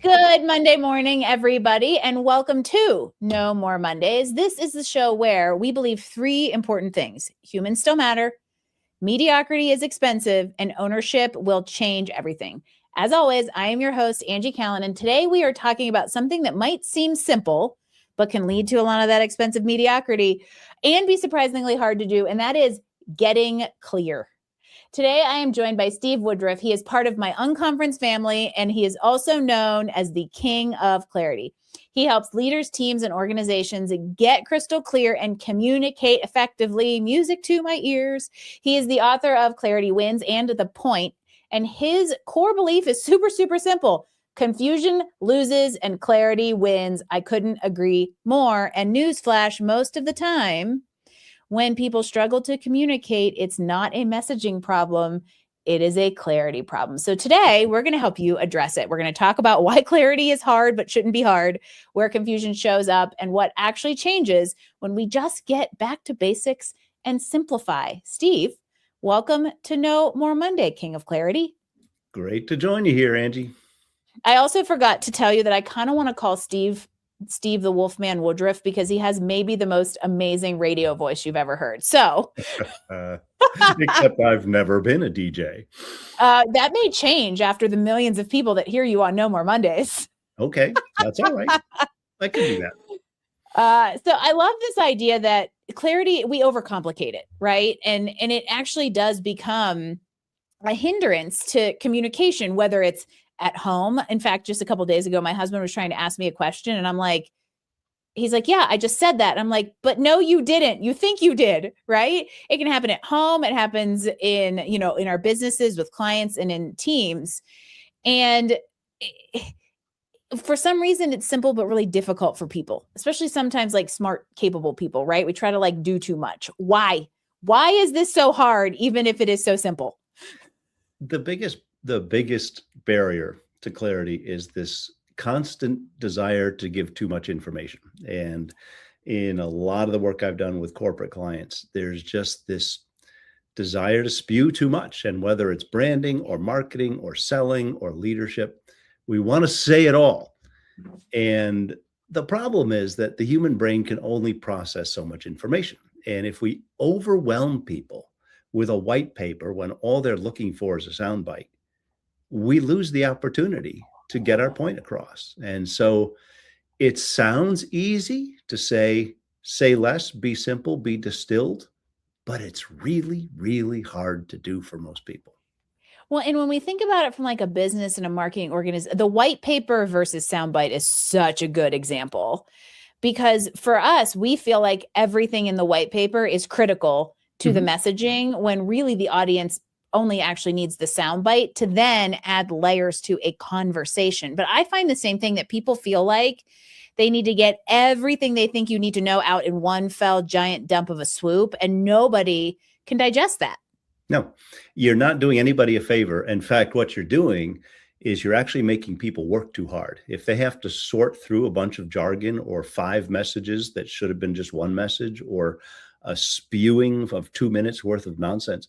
Good Monday morning, everybody, and welcome to No More Mondays. This is the show where we believe three important things. Humans still matter, mediocrity is expensive, and ownership will change everything. As always, I am your host, Angie Callan, and today we are talking about something that might seem simple, but can lead to a lot of that expensive mediocrity and be surprisingly hard to do, and that is getting clear. Today, I am joined by Steve Woodruff. He is part of my unconference family, and he is also known as the King of Clarity. He helps leaders, teams, and organizations get crystal clear and communicate effectively. Music to my ears. He is the author of Clarity Wins and The Point, and his core belief is super, super simple. Confusion loses and clarity wins. I couldn't agree more. And newsflash, most of the time, when people struggle to communicate, it's not a messaging problem. It is a clarity problem. So today we're going to help you address it. We're going to talk about why clarity is hard, but shouldn't be hard, where confusion shows up, and what actually changes when we just get back to basics and simplify. Steve, welcome to No More Monday, King of Clarity. Great to join you here, Angie. I also forgot to tell you that I kind of want to call Steve the Wolfman Woodruff because he has maybe the most amazing radio voice you've ever heard. So, except I've never been a DJ. That may change after the millions of people that hear you on No More Mondays. Okay, that's all right. I can do that. So I love this idea that clarity, we overcomplicate it, right? And it actually does become a hindrance to communication, whether it's at home. In fact, just a couple of days ago, my husband was trying to ask me a question and I'm like, he's like, yeah, I just said that. And I'm like, but no, you didn't. You think you did, right? It can happen at home. It happens in our businesses with clients and in teams. And for some reason, it's simple, but really difficult for people, especially sometimes like smart, capable people, right? We try to like do too much. Why? Why is this so hard, even if it is so simple? The biggest barrier to clarity is this constant desire to give too much information. And in a lot of the work I've done with corporate clients, there's just this desire to spew too much. And whether it's branding or marketing or selling or leadership, we want to say it all. And the problem is that the human brain can only process so much information. And if we overwhelm people with a white paper when all they're looking for is a soundbite, we lose the opportunity to get our point across. And so it sounds easy to say less, be simple, be distilled, but it's really, really hard to do for most people. Well, and when we think about it from like a business and a marketing organization, the white paper versus soundbite is such a good example because for us, we feel like everything in the white paper is critical to the messaging when really the audience only actually needs the soundbite to then add layers to a conversation. But I find the same thing, that people feel like they need to get everything they think you need to know out in one fell giant dump of a swoop, and nobody can digest that. No, you're not doing anybody a favor. In fact, what you're doing is you're actually making people work too hard. If they have to sort through a bunch of jargon or 5 messages that should have been just one message, or a spewing of 2 minutes worth of nonsense,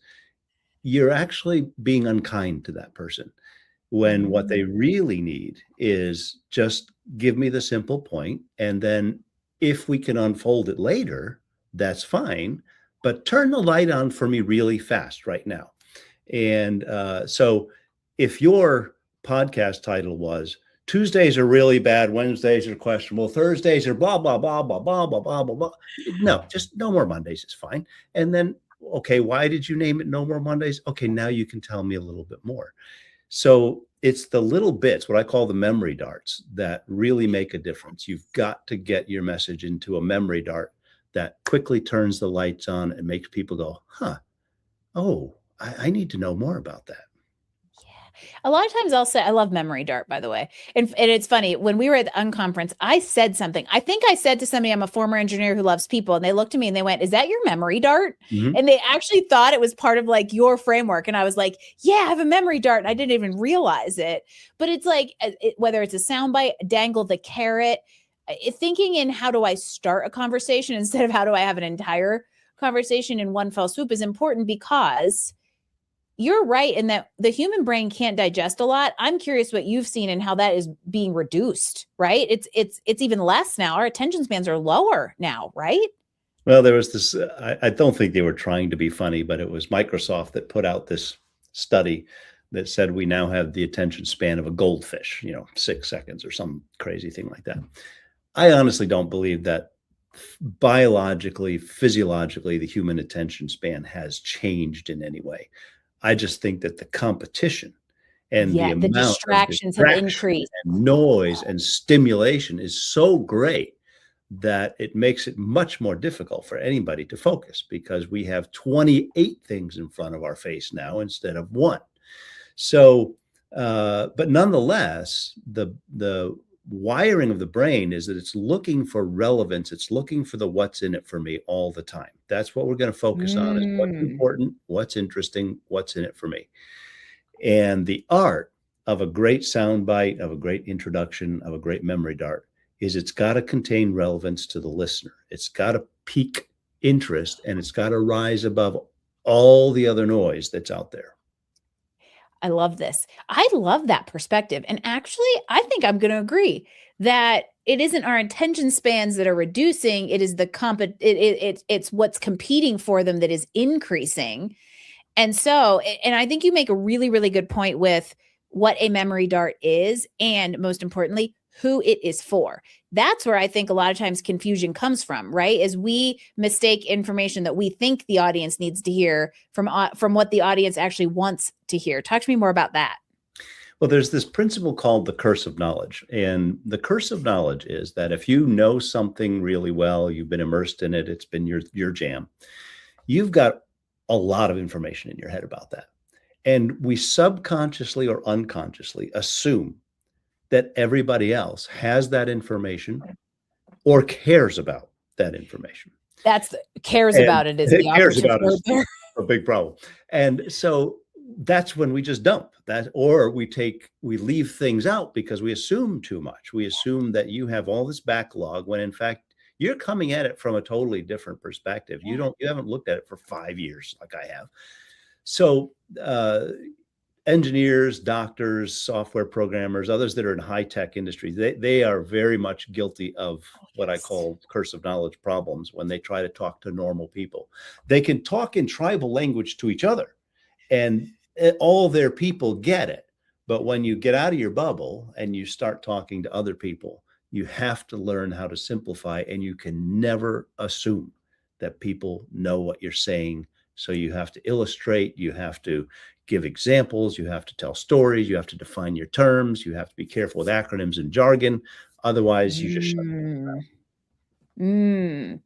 you're actually being unkind to that person, when what they really need is just give me the simple point. And then if we can unfold it later, that's fine, but turn the light on for me really fast right now. And so if your podcast title was Tuesdays are really bad, Wednesdays are questionable, Thursdays are blah, blah, blah, blah, blah, blah, blah, blah, blah. No, just No More Mondays is fine. And then, okay, why did you name it No More Mondays? Okay, now you can tell me a little bit more. So it's the little bits, what I call the memory darts, that really make a difference. You've got to get your message into a memory dart that quickly turns the lights on and makes people go, I need to know more about that. A lot of times I'll say, I love memory dart, by the way. And it's funny, when we were at the unconference, I said something. I think I said to somebody, I'm a former engineer who loves people. And they looked at me and they went, is that your memory dart? Mm-hmm. And they actually thought it was part of like your framework. And I was like, yeah, I have a memory dart. And I didn't even realize it. But it's like, whether it's a soundbite, dangle the carrot, thinking in how do I start a conversation instead of how do I have an entire conversation in one fell swoop is important, because you're right in that the human brain can't digest a lot. I'm curious what you've seen and how that is being reduced, right? It's even less now. Our attention spans are lower now, right? Well, there was this, I don't think they were trying to be funny, but it was Microsoft that put out this study that said we now have the attention span of a goldfish, 6 seconds or some crazy thing like that. I honestly don't believe that biologically, physiologically, the human attention span has changed in any way. I just think that the competition and the Yeah, the amount of distractions have distraction increased. and noise and stimulation is so great that it makes it much more difficult for anybody to focus, because we have 28 things in front of our face now instead of one. So, but nonetheless, the wiring of the brain is that it's looking for relevance. It's looking for the what's in it for me all the time. That's what we're going to focus on, is what's important, what's interesting, what's in it for me. And the art of a great soundbite, of a great introduction, of a great memory dart is it's got to contain relevance to the listener. It's got to pique interest, and it's got to rise above all the other noise that's out there. I love this. I love that perspective. And actually, I think I'm going to agree that it isn't our attention spans that are reducing. It is it's what's competing for them that is increasing. And so, and I think you make a really, really good point with what a memory dart is, and most importantly, who it is for. That's where I think a lot of times confusion comes from, right? Is we mistake information that we think the audience needs to hear from what the audience actually wants to hear. Talk to me more about that. Well, there's this principle called the curse of knowledge. And the curse of knowledge is that if you know something really well, you've been immersed in it, it's been your jam, you've got a lot of information in your head about that. And we subconsciously or unconsciously assume that everybody else has that information or cares about that information. That's cares about it is the operative word there. A big problem. And so that's when we just dump that, or we leave things out because we assume too much. We assume that you have all this backlog when in fact you're coming at it from a totally different perspective. You haven't looked at it for 5 years like I have. So engineers, doctors, software programmers, others that are in high-tech industries, they are very much guilty of what I call curse of knowledge problems when they try to talk to normal people. They can talk in tribal language to each other, and all their people get it. But when you get out of your bubble and you start talking to other people, you have to learn how to simplify, and you can never assume that people know what you're saying. So you have to illustrate, you have to give examples, you have to tell stories, you have to define your terms, you have to be careful with acronyms and jargon. Otherwise, you just shut them down.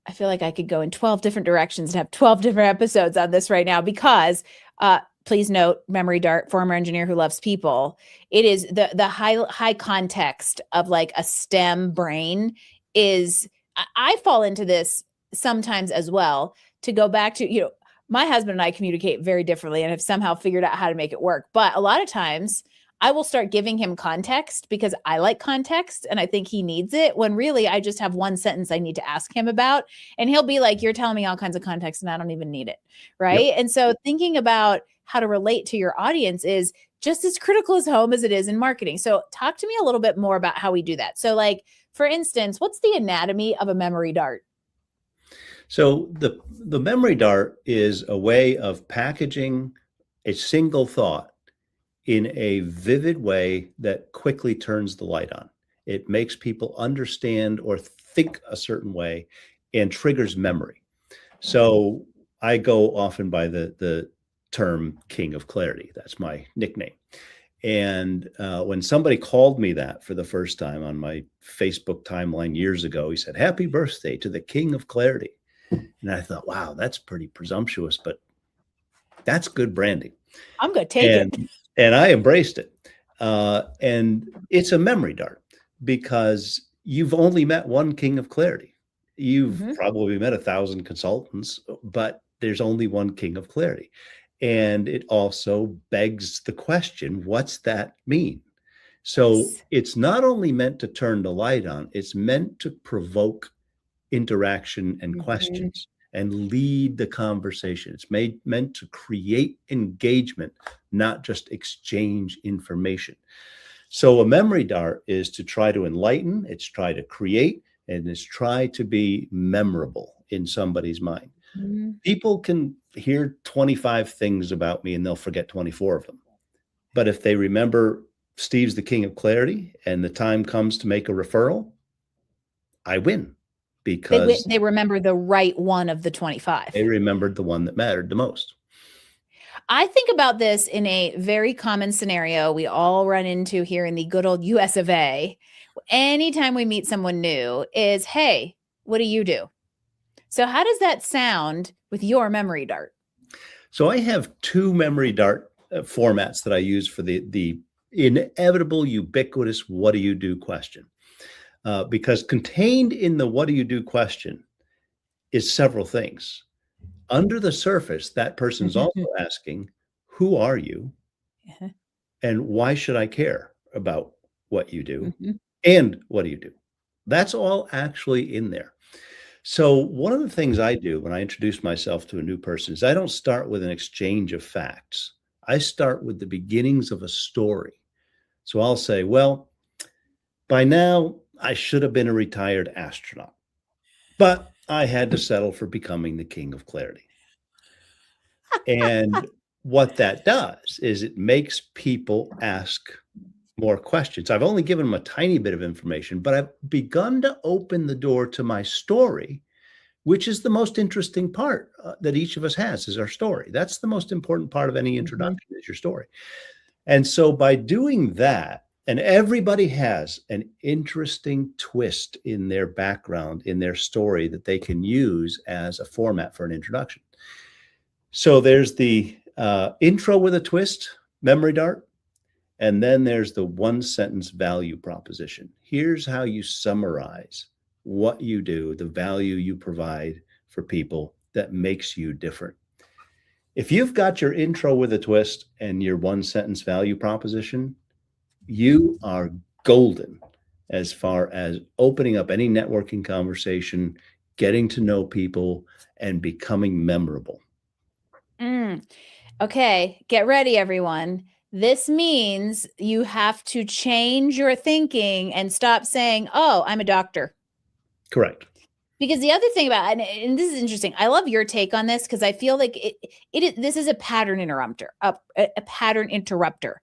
I feel like I could go in 12 different directions and have 12 different episodes on this right now, because please note, memory dart, former engineer who loves people. It is the high context of like a STEM brain is, I fall into this sometimes as well, to go back to, my husband and I communicate very differently and have somehow figured out how to make it work. But a lot of times I will start giving him context because I like context and I think he needs it, when really I just have one sentence I need to ask him about. And he'll be like, you're telling me all kinds of context and I don't even need it. Right. Yep. And so thinking about how to relate to your audience is just as critical as home as it is in marketing. So talk to me a little bit more about how we do that. So like, for instance, what's the anatomy of a memory dart? So the memory dart is a way of packaging a single thought in a vivid way that quickly turns the light on. It makes people understand or think a certain way and triggers memory. So I go often by the term King of Clarity. That's my nickname. And when somebody called me that for the first time on my Facebook timeline years ago, he said, "Happy birthday to the King of Clarity." And I thought, wow, that's pretty presumptuous, but that's good branding. I'm going to take it. And I embraced it. And it's a memory dart because you've only met one King of Clarity. You've probably met 1,000 consultants, but there's only one King of Clarity. And it also begs the question, what's that mean? So it's not only meant to turn the light on, it's meant to provoke interaction and questions and lead the conversation. It's meant to create engagement, not just exchange information. So a memory dart is to try to enlighten, it's try to create, and it's try to be memorable in somebody's mind. People can hear 25 things about me and they'll forget 24 of them. But if they remember Steve's the king of clarity and the time comes to make a referral, I win because they remember the right one of the 25. They remembered the one that mattered the most. I think about this in a very common scenario we all run into here in the good old US of A. Anytime we meet someone new is, hey, what do you do? So how does that sound with your memory dart? So I have two memory dart formats that I use for the inevitable, ubiquitous, what do you do question? Because contained in the what do you do question is several things. Under the surface, that person's also asking, who are you? And why should I care about what you do? And what do you do? That's all actually in there. So one of the things I do when I introduce myself to a new person is I don't start with an exchange of facts. I start with the beginnings of a story. So I'll say, well, by now I should have been a retired astronaut, but I had to settle for becoming the king of clarity. And what that does is it makes people ask more questions. I've only given them a tiny bit of information, but I've begun to open the door to my story, which is the most interesting part that each of us has is our story. That's the most important part of any introduction is your story. And so by doing that, and everybody has an interesting twist in their background, in their story that they can use as a format for an introduction. So there's the intro with a twist, memory dart, and then there's the one sentence value proposition. Here's how you summarize what you do, the value you provide for people that makes you different. If you've got your intro with a twist and your one sentence value proposition, you are golden as far as opening up any networking conversation, getting to know people, and becoming memorable. Okay, get ready, everyone. This means you have to change your thinking and stop saying, oh, I'm a doctor. Correct. Because the other thing about, and this is interesting, I love your take on this because I feel like this is a pattern interrupter, a pattern interrupter.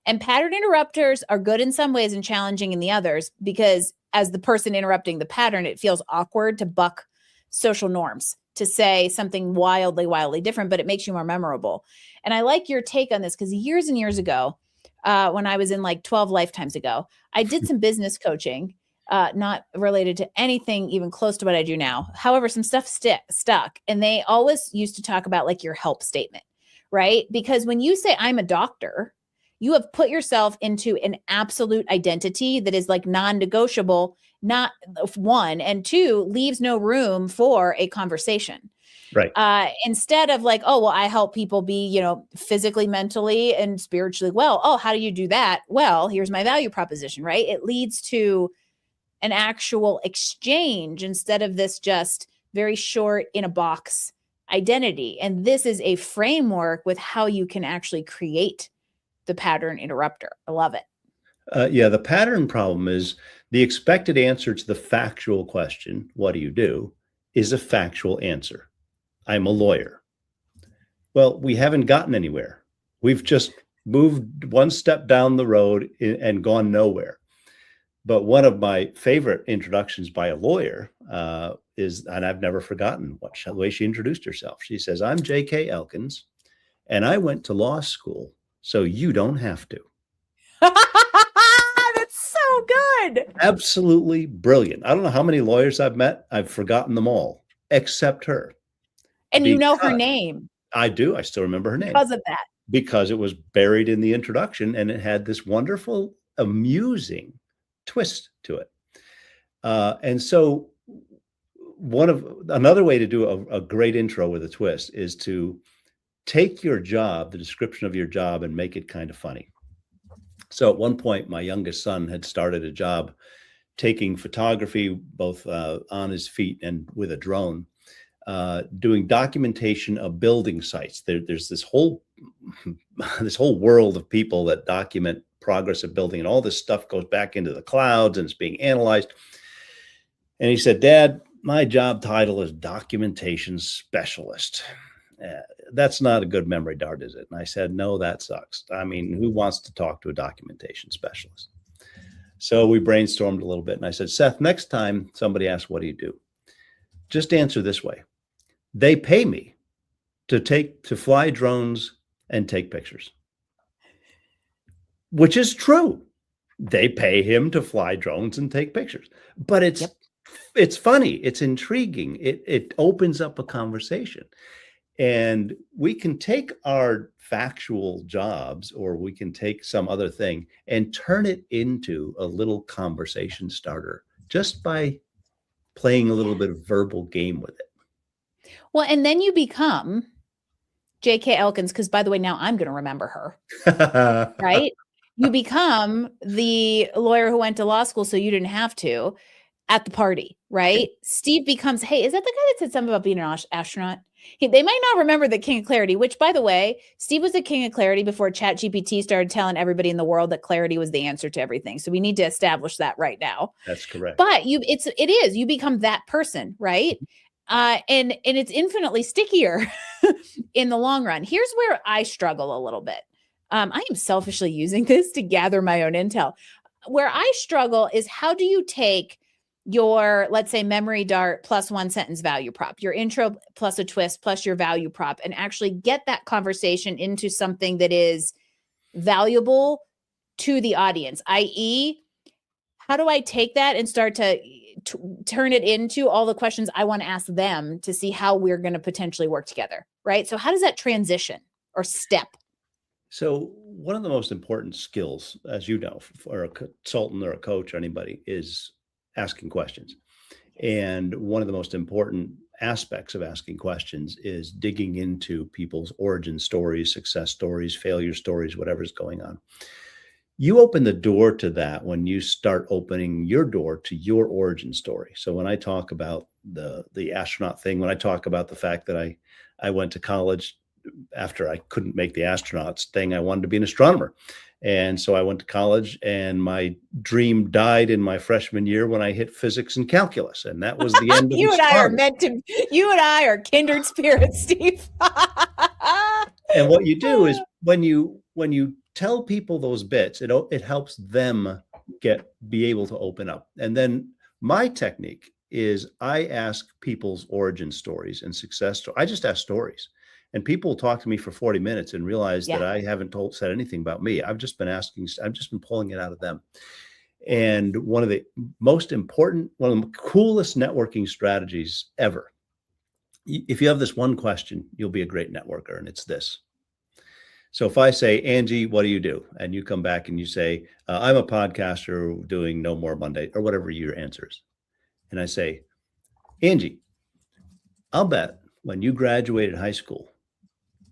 And pattern interrupters are good in some ways and challenging in the others because as the person interrupting the pattern, it feels awkward to buck social norms, to say something wildly different, but it makes you more memorable. And I like your take on this because years and years ago, when I was in like 12 lifetimes ago, I did some business coaching, not related to anything even close to what I do now. However, some stuff stuck. And they always used to talk about like your help statement, right? Because when you say I'm a doctor, you have put yourself into an absolute identity that is like non-negotiable, not one, and two, leaves no room for a conversation. Right. Instead of like, oh, well, I help people be, physically, mentally, and spiritually well. Oh, how do you do that? Well, here's my value proposition, right? It leads to an actual exchange instead of this just very short in a box identity. And this is a framework with how you can actually create the pattern interrupter. I love it. Yeah, the pattern problem is the expected answer to the factual question, what do you do, is a factual answer. I'm a lawyer. Well, we haven't gotten anywhere. We've just moved one step down the road and gone nowhere. But one of my favorite introductions by a lawyer is, and I've never forgotten the way she introduced herself. She says, I'm J.K. Elkins, and I went to law school, so you don't have to. That's so good. Absolutely brilliant. I don't know how many lawyers I've met. I've forgotten them all, except her. And you know her name. I do. I still remember her name. Because of that. Because it was buried in the introduction and it had this wonderful, amusing twist to it. And so another way to do a great intro with a twist is to take your job, the description of your job, and make it kind of funny. So at one point, my youngest son had started a job taking photography, both on his feet and with a drone, doing documentation of building sites. There's this whole this whole world of people that document progress of building, and all this stuff goes back into the clouds and it's being analyzed. And he said, "Dad, my job title is documentation specialist. That's not a good memory dart, is it?" And I said, "No, that sucks. I mean, who wants to talk to a documentation specialist?" So we brainstormed a little bit, and I said, "Seth, next time somebody asks, what do you do? Just answer this way. They pay me to fly drones and take pictures," which is true. They pay him to fly drones and take pictures, but it's funny. It's intriguing. It opens up a conversation. And we can take our factual jobs, or we can take some other thing and turn it into a little conversation starter just by playing a little bit of verbal game with it. Well, and then you become J.K. Elkins, because by the way, now I'm going to remember her, right? You become the lawyer who went to law school so you didn't have to at the party, right? Steve becomes, hey, is that the guy that said something about being an astronaut? They might not remember the King of Clarity, which, by the way, Steve was the King of Clarity before ChatGPT started telling everybody in the world that clarity was the answer to everything. So we need to establish that right now. That's correct. But you become that person, right? And it's infinitely stickier in the long run. Here's where I struggle a little bit. I am selfishly using this to gather my own intel. Where I struggle is, how do you take your, let's say, memory dart plus one sentence value prop, your intro plus a twist plus your value prop, and actually get that conversation into something that is valuable to the audience, i.e., how do I take that and start to turn it into all the questions I want to ask them to see how we're going to potentially work together, right? So how does that transition or step? So one of the most important skills, as you know, for a consultant or a coach or anybody, is asking questions. And one of the most important aspects of asking questions is digging into people's origin stories, success stories, failure stories, whatever's going on. You open the door to that when you start opening your door to your origin story. So when I talk about the astronaut thing, when I talk about the fact that I went to college after I couldn't make the astronauts thing, I wanted to be an astronomer. And so I went to college, and my dream died in my freshman year when I hit physics and calculus. And that was the end of You and I are kindred spirits, Steve. And what you do is when you tell people those bits, it helps them be able to open up. And then my technique is I ask people's origin stories and success stories. I just ask stories. And people talk to me for 40 minutes and realize that I haven't said anything about me. I've just been pulling it out of them. And one of the coolest networking strategies ever. If you have this one question, you'll be a great networker, and it's this. So if I say, "Angie, what do you do?" and you come back and you say, "I'm a podcaster doing No More Monday," or whatever your answer is. And I say, "Angie, I'll bet when you graduated high school,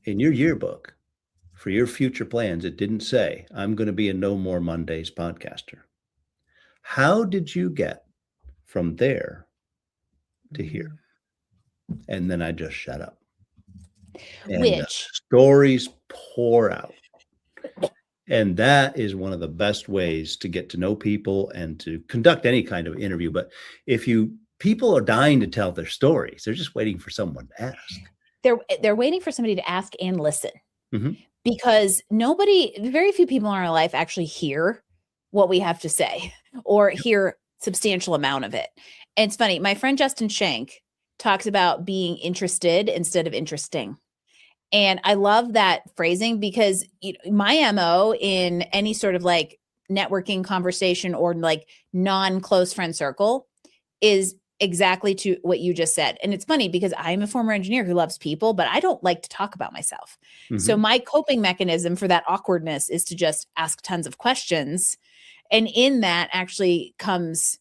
in your yearbook for your future plans, it didn't say, 'I'm going to be a No More Mondays podcaster.' How did you get from there to here?" And then I just shut up. And the stories pour out. And that is one of the best ways to get to know people and to conduct any kind of interview. But people are dying to tell their stories. They're just waiting for someone to ask. They're waiting for somebody to ask and listen, because very few people in our life actually hear what we have to say or hear substantial amount of it. And it's funny. My friend Justin Shank talks about being interested instead of interesting. And I love that phrasing, because my MO in any sort of like networking conversation or like non-close friend circle is exactly to what you just said. And it's funny because I'm a former engineer who loves people, but I don't like to talk about myself. So my coping mechanism for that awkwardness is to just ask tons of questions. And in that actually comes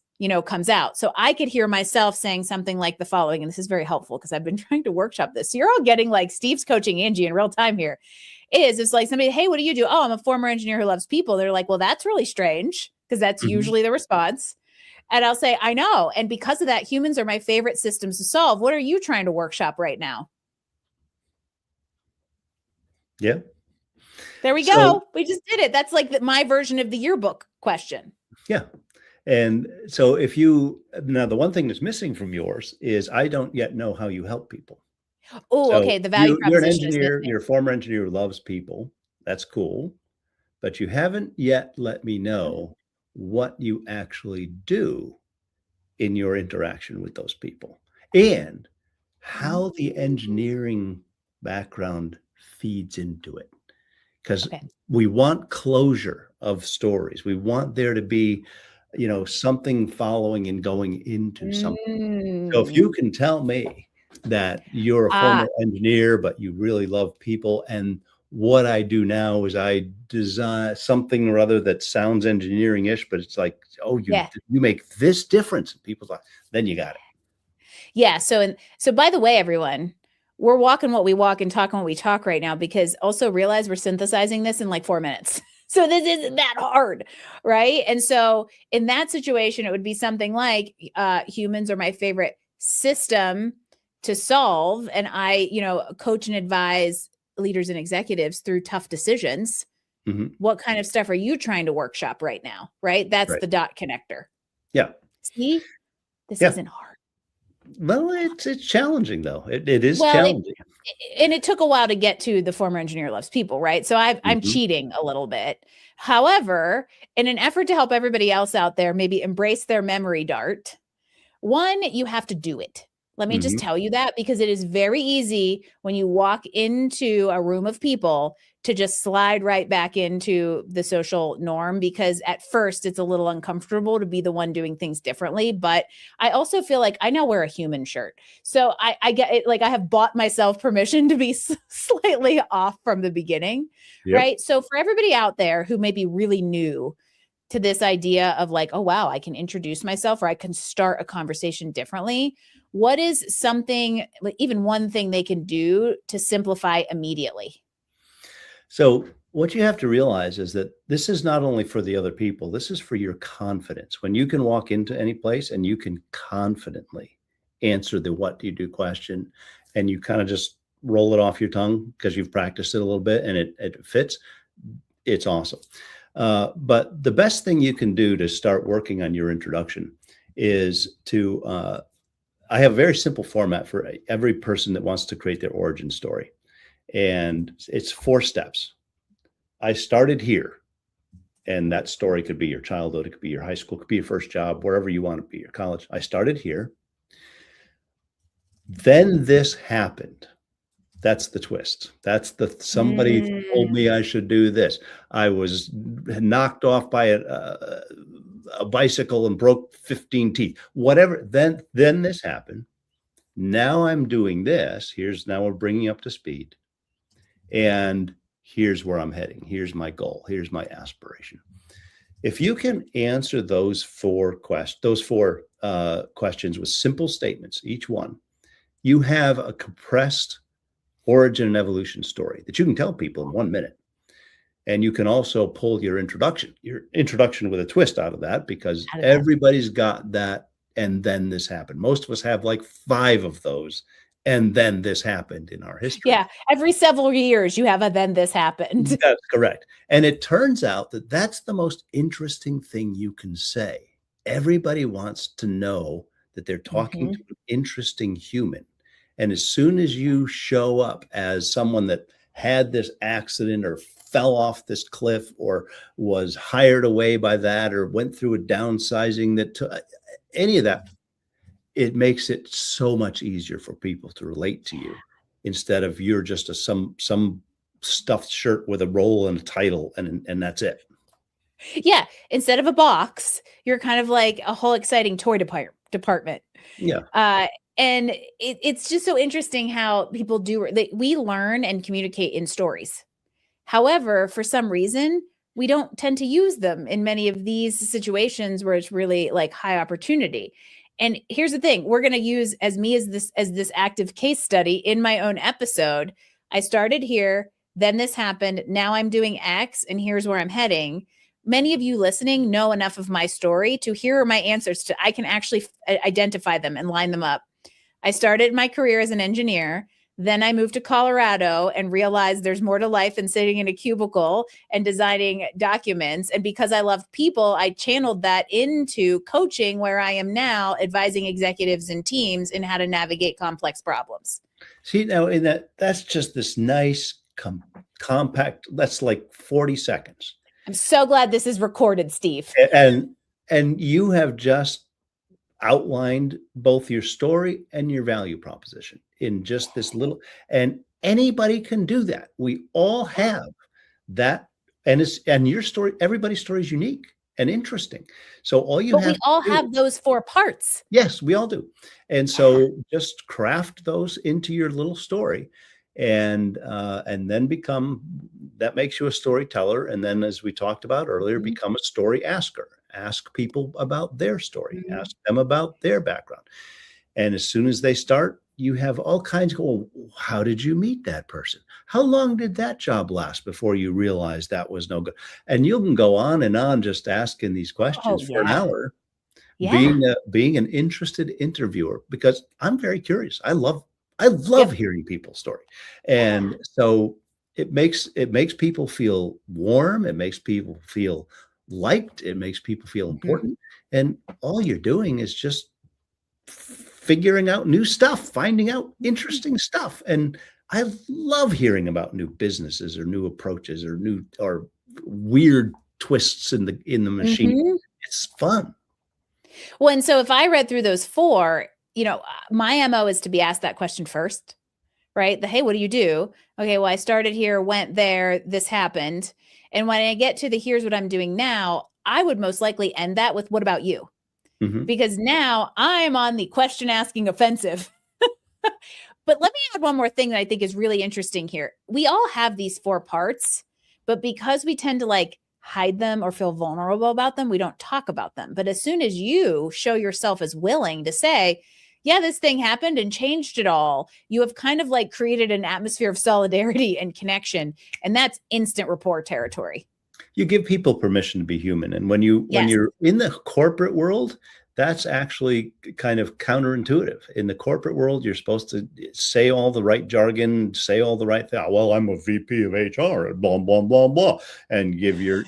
out. So I could hear myself saying something like the following, and this is very helpful because I've been trying to workshop this. So you're all getting like Steve's coaching Angie in real time here. It's like somebody, hey, what do you do? Oh, I'm a former engineer who loves people. They're like, well, that's really strange, because that's usually the response. And I'll say, I know. And because of that, humans are my favorite systems to solve. What are you trying to workshop right now? Yeah. There we So, go. We just did it. That's like my version of the yearbook question. yeah. And so now the one thing that's missing from yours is I don't yet know how you help people. Oh, So okay. The value you're an proposition is engineer, missing. you're a former engineer who loves people. That's cool. But you haven't yet let me know what you actually do in your interaction with those people and how the engineering background feeds into it. Because Okay. we want closure of stories. We want there to be, something following and going into something. So if you Mm. can tell me that you're a Ah, former engineer, but you really love people, and what I do now is I design something or other that sounds engineering-ish, but it's like, oh, you yeah. you make this difference in people's life, then you got it. Yeah. So by the way, everyone, we're walking what we walk and talking what we talk right now, because also realize we're synthesizing this in like 4 minutes. So this isn't that hard, right? And so in that situation, it would be something like humans are my favorite system to solve. And I, coach and advise leaders and executives through tough decisions. Mhm. What kind of stuff are you trying to workshop right now? Right? That's Right. the dot connector. Yeah. See, this Yeah. isn't hard. Well, it's challenging though. It is Well, challenging. and it took a while to get to the former engineer loves people, right? So I'm Mhm. cheating a little bit. However, in an effort to help everybody else out there maybe embrace their memory dart, one, you have to do it. Let me just Mhm. tell you that, because it is very easy when you walk into a room of people to just slide right back into the social norm, because at first it's a little uncomfortable to be the one doing things differently. But I also feel like I now wear a human shirt. So I get it. Like I have bought myself permission to be slightly off from the beginning. Yep. Right. So for everybody out there who may be really new to this idea of like, oh, wow, I can introduce myself, or I can start a conversation differently. What is something, like even one thing they can do to simplify immediately? So what you have to realize is that this is not only for the other people, this is for your confidence. When you can walk into any place and you can confidently answer the what do you do question, and you kind of just roll it off your tongue because you've practiced it a little bit and it fits, it's awesome. But the best thing you can do to start working on your introduction is I have a very simple format for every person that wants to create their origin story. And it's 4 steps. I started here, and that story could be your childhood, it could be your high school, it could be your first job, wherever you want to be, your college. I started here. Then this happened. That's the twist. That's the somebody told Mm, me I should do this. I was knocked off by a bicycle and broke 15 teeth. Whatever. Then this happened. Now I'm doing this. Now we're bringing up to speed. And here's where I'm heading. Here's my goal. Here's my aspiration. If you can answer those four questions with simple statements, each one, you have a compressed origin and evolution story that you can tell people in 1 minute. And you can also pull your introduction with a twist out of that, because out of that. everybody's got that. And then this happened. Most of us have like 5 of those. And then this happened in our history. Yeah. Every several years, you have a then this happened. That's correct. And it turns out that that's the most interesting thing you can say. Everybody wants to know that they're talking to Mhm. an interesting human. And as soon as you show up as someone that had this accident or fell off this cliff or was hired away by that or went through a downsizing that took any of that, it makes it so much easier for people to relate to you instead of you're just some stuffed shirt with a role and a title and that's it. Yeah. Instead of a box, you're kind of like a whole exciting toy department. Yeah. Uh, and it's just so interesting how people we learn and communicate in stories. However, for some reason, we don't tend to use them in many of these situations where it's really like high opportunity. And here's the thing, we're going to use as this active case study in my own episode. I started here, Then this happened. Now I'm doing X and here's where I'm heading. Many of you listening know enough of my story to here are my answers to, I can actually identify them and line them up. I started my career as an engineer. Then I moved to Colorado and realized there's more to life than sitting in a cubicle and designing documents. And because I love people, I channeled that into coaching, where I am now advising executives and teams in how to navigate complex problems. See, now in that's just this nice compact, that's like 40 seconds. I'm so glad this is recorded, Steve. And you have just outlined both your story and your value proposition in just this little, and anybody can do that. We all have that. And your story, everybody's story is unique and interesting. So all you have, we all have those 4 parts. Yes, we all do. And so just craft those into your little story, and then that makes you a storyteller. And then, as we talked about earlier, become a story asker. Ask people about their story, ask them about their background. And as soon as they start, you have all kinds of, well, how did you meet that person? How long did that job last before you realized that was no good? And you can go on and on just asking these questions for an hour, being an interested interviewer, because I'm very curious. I love hearing people's story. And so it makes people feel warm. It makes people feel liked. It makes people feel important. And all you're doing is just figuring out new stuff, finding out interesting stuff. And I love hearing about new businesses or new approaches or weird twists in the machine. It's fun. Well, and so if I read through those 4, my MO is to be asked that question first, right? Hey, what do you do? Okay, well, I started here, went there, this happened. And when I get to the here's what I'm doing now, I would most likely end that with, what about you? Because now I'm on the question asking offensive. But let me add one more thing that I think is really interesting here. We all have these 4 parts, but because we tend to hide them or feel vulnerable about them, we don't talk about them. But as soon as you show yourself as willing to say, yeah, this thing happened and changed it all, you have kind of created an atmosphere of solidarity and connection. And that's instant rapport territory. You give people permission to be human. And when you're in the corporate world, that's actually kind of counterintuitive. In the corporate world, you're supposed to say all the right jargon, say all the right thing. Well, I'm a VP of HR and blah, blah, blah, blah, and give your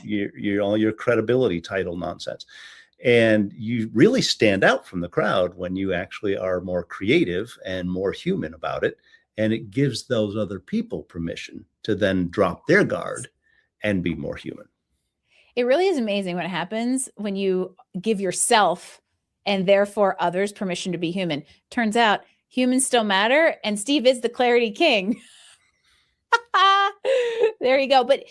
all your credibility title nonsense. And you really stand out from the crowd when you actually are more creative and more human about it. And it gives those other people permission to then drop their guard and be more human. It really is amazing what happens when you give yourself and therefore others permission to be human. Turns out humans still matter, and Steve is the clarity king. There you go. But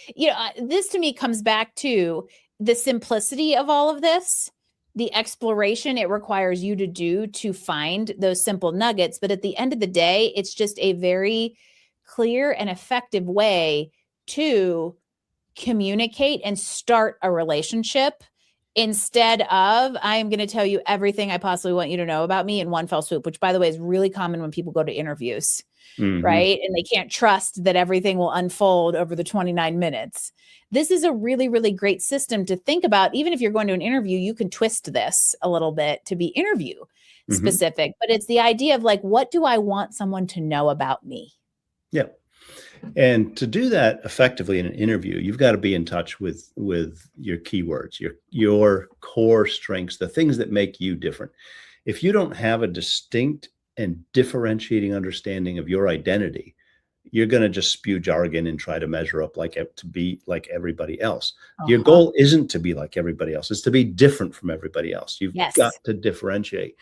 this to me comes back to the simplicity of all of this, the exploration it requires you to do to find those simple nuggets. But at the end of the day, it's just a very clear and effective way to communicate and start a relationship, instead of, I am going to tell you everything I possibly want you to know about me in one fell swoop, which, by the way, is really common when people go to interviews, right? And they can't trust that everything will unfold over the 29 minutes. This is a really, really great system to think about. Even if you're going to an interview, you can twist this a little bit to be interview specific, but it's the idea of what do I want someone to know about me? Yeah. And to do that effectively in an interview, you've got to be in touch with your keywords, your core strengths, the things that make you different. If you don't have a distinct and differentiating understanding of your identity, you're going to just spew jargon and try to measure up to be like everybody else. Your goal isn't to be like everybody else. It's to be different from everybody else. You've got to differentiate.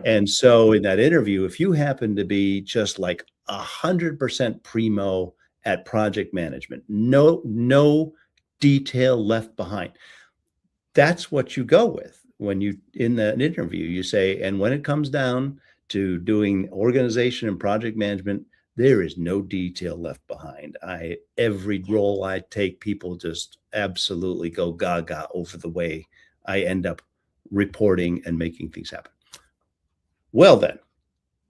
And so in that interview, if you happen to be just 100% primo at project management, no detail left behind, that's what you go with when you in that interview. You say, and when it comes down to doing organization and project management, there is no detail left behind. Every role I take, people just absolutely go gaga over the way I end up reporting and making things happen. Well, then,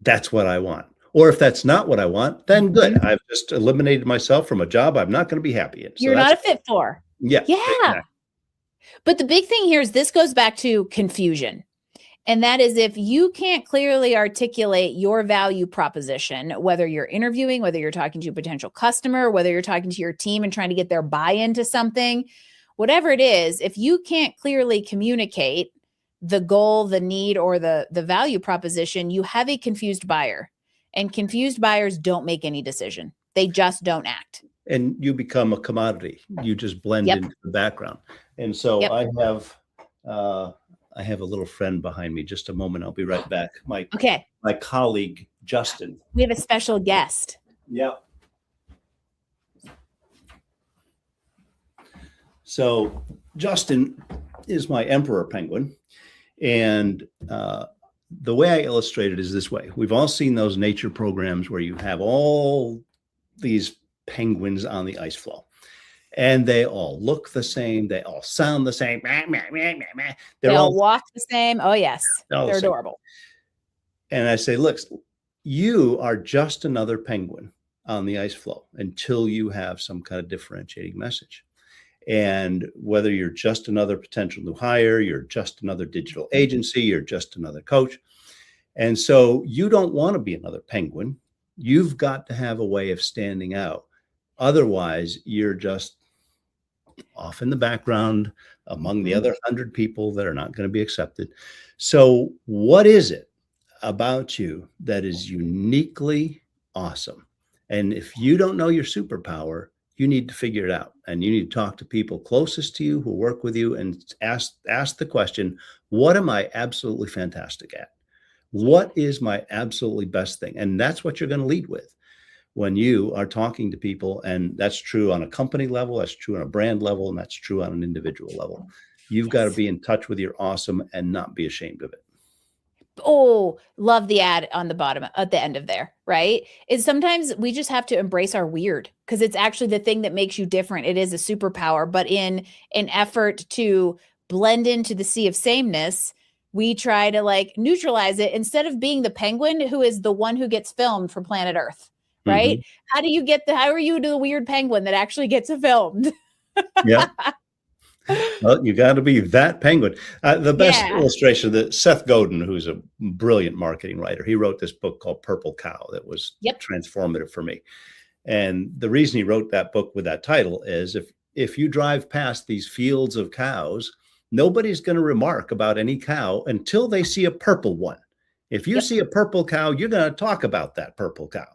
that's what I want. Or if that's not what I want, then good. Mhm. I've just eliminated myself from a job I'm not going to be happy in. So You're that's, not a fit for. yeah, Yeah. exactly. But the big thing here is this goes back to confusion. And that is if you can't clearly articulate your value proposition, whether you're interviewing, whether you're talking to a potential customer, whether you're talking to your team and trying to get their buy-in to something, whatever it is, if you can't clearly communicate the goal, the need, or the value proposition, you have a confused buyer. And confused buyers don't make any decision. They just don't act. And you become a commodity. You just blend Yep. into the background. And so Yep. I have a little friend behind me. Just a moment. I'll be right back. My colleague, Justin. We have a special guest. Yeah. So Justin is my emperor penguin. And the way I illustrate it is this way. We've all seen those nature programs where you have all these penguins on the ice floe. And they all look the same. They all sound the same. They all walk the same. Oh, yes. They're adorable. And I say, look, you are just another penguin on the ice floe until you have some kind of differentiating message. And whether you're just another potential new hire, you're just another digital agency, you're just another coach. And so you don't want to be another penguin. You've got to have a way of standing out. Otherwise, you're just off in the background among the other 100 people that are not going to be accepted. So what is it about you that is uniquely awesome? And if you don't know your superpower, you need to figure it out. And you need to talk to people closest to you who work with you and ask the question, what am I absolutely fantastic at? What is my absolutely best thing? And that's what you're going to lead with when you are talking to people. And that's true on a company level, that's true on a brand level, and that's true on an individual level. You've got to be in touch with your awesome and not be ashamed of it. Oh, love the ad on the bottom at the end of there, right? Is sometimes we just have to embrace our weird because it's actually the thing that makes you different. It is a superpower, but in an effort to blend into the sea of sameness, we try to like neutralize it instead of being the penguin who is the one who gets filmed for Planet Earth, right? Mm-hmm. How are you the weird penguin that actually gets filmed? Yeah. Well, you got to be that penguin. The best illustration that Seth Godin, who's a brilliant marketing writer, he wrote this book called Purple Cow that was transformative for me. And the reason he wrote that book with that title is if you drive past these fields of cows, nobody's going to remark about any cow until they see a purple one. If you see a purple cow, you're going to talk about that purple cow.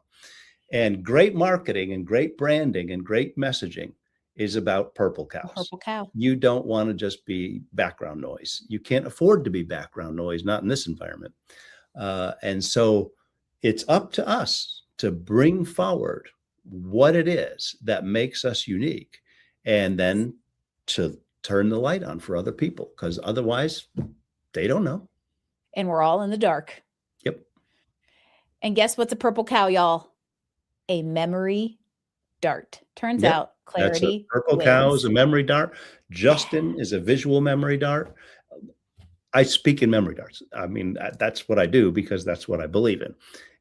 And great marketing and great branding and great messaging is about purple cows. Purple cow. You don't want to just be background noise. You can't afford to be background noise, not in this environment. And so it's up to us to bring forward what it is that makes us unique and then to turn the light on for other people, because otherwise they don't know. And we're all in the dark. Yep. And guess what's a purple cow, y'all? A memory dart. Turns out clarity. Purple cow is a memory dart. Justin is a visual memory dart. I speak in memory darts. I mean, that's what I do because that's what I believe in.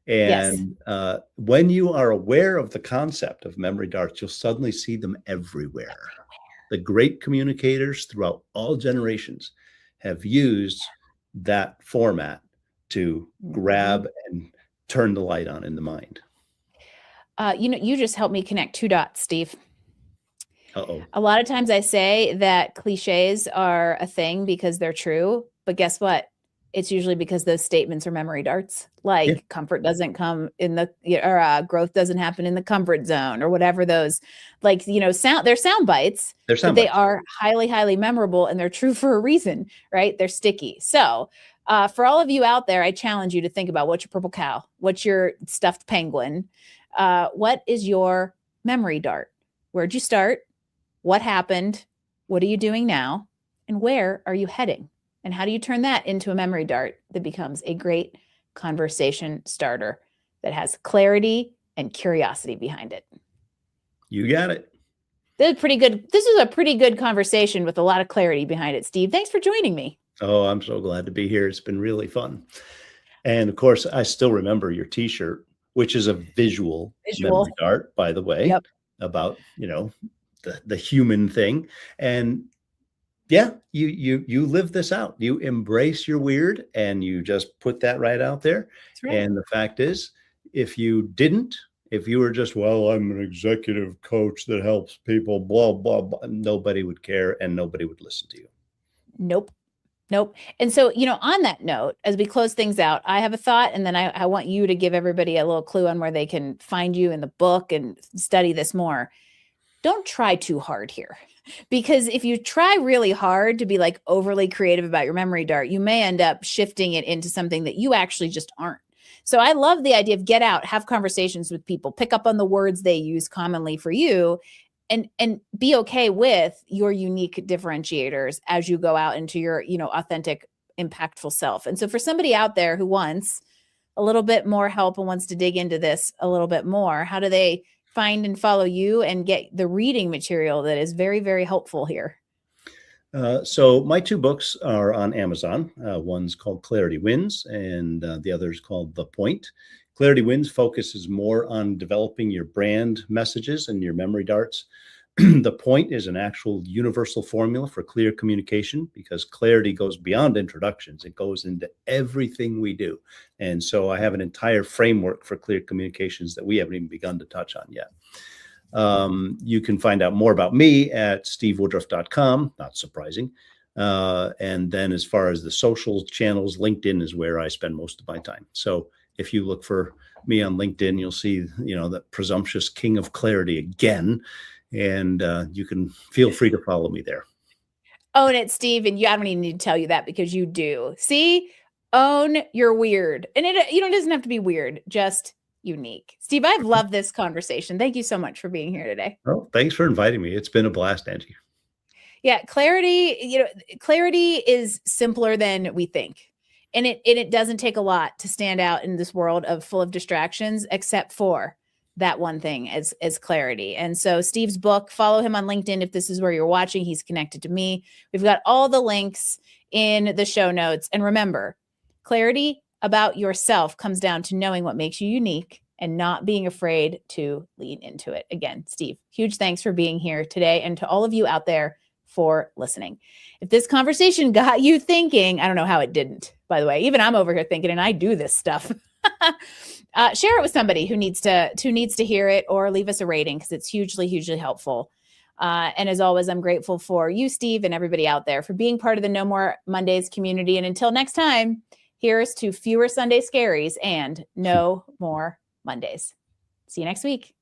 And when you are aware of the concept of memory darts, you'll suddenly see them everywhere. The great communicators throughout all generations have used that format to grab and turn the light on in the mind. You just helped me connect two dots, Steve. Uh-oh. A lot of times I say that cliches are a thing because they're true, but guess what? It's usually because those statements are memory darts. Like comfort doesn't come in the, or growth doesn't happen in the comfort zone, or whatever those, like, they're sound bites. They are highly, highly memorable, and they're true for a reason, right? They're sticky. So for all of you out there, I challenge you to think about what's your purple cow, what's your stuffed penguin, what is your memory dart? Where'd you start? What happened? What are you doing now? And where are you heading? And how do you turn that into a memory dart that becomes a great conversation starter that has clarity and curiosity behind it? You got it. This was a pretty good conversation with a lot of clarity behind it, Steve. Thanks for joining me. Oh, I'm so glad to be here. It's been really fun. And of course, I still remember your t-shirt which is a visual Visual. memory dart, by the way, Yep. about, the human thing. And yeah, you live this out. You embrace your weird and you just put that right out there. That's right. And the fact is, if you didn't, if you were just, well, I'm an executive coach that helps people, blah, blah, blah, nobody would care and nobody would listen to you. Nope. Nope. And so, on that note, as we close things out, I have a thought, and then I want you to give everybody a little clue on where they can find you in the book and study this more. Don't try too hard here, because if you try really hard to be like overly creative about your memory dart, you may end up shifting it into something that you actually just aren't. So I love the idea of get out, have conversations with people, pick up on the words they use commonly for you, and be okay with your unique differentiators as you go out into your, authentic, impactful self. And so for somebody out there who wants a little bit more help and wants to dig into this a little bit more, how do they find and follow you and get the reading material that is very, very helpful here? So my two books are on Amazon. One's called Clarity Wins, and the other is called The Point. Clarity Wins focuses more on developing your brand messages and your memory darts. The Point is an actual universal formula for clear communication, because clarity goes beyond introductions. It goes into everything we do. And so I have an entire framework for clear communications that we haven't even begun to touch on yet. You can find out more about me at stevewoodruff.com, not surprising. And then as far as the social channels, LinkedIn is where I spend most of my time. So if you look for me on LinkedIn, you'll see, the presumptuous king of clarity again. And you can feel free to follow me there. Own it, Steve. And I don't even need to tell you that, because you do. See, own your weird. And it doesn't have to be weird, just unique. Steve, I've loved this conversation. Thank you so much for being here today. Well, thanks for inviting me. It's been a blast, Angie. Yeah, clarity is simpler than we think. And it doesn't take a lot to stand out in this world full of distractions, except for that one thing as clarity. And so Steve's book, follow him on LinkedIn. If this is where you're watching, he's connected to me. We've got all the links in the show notes. And remember, clarity about yourself comes down to knowing what makes you unique and not being afraid to lean into it. Again, Steve, huge thanks for being here today, and to all of you out there for listening. If this conversation got you thinking, I don't know how it didn't, by the way. Even I'm over here thinking, and I do this stuff. Share it with somebody who needs to hear it, or leave us a rating, because it's hugely, hugely helpful. And as always, I'm grateful for you, Steve, and everybody out there for being part of the No More Mondays community. And until next time, here's to fewer Sunday scaries and no more Mondays. See you next week.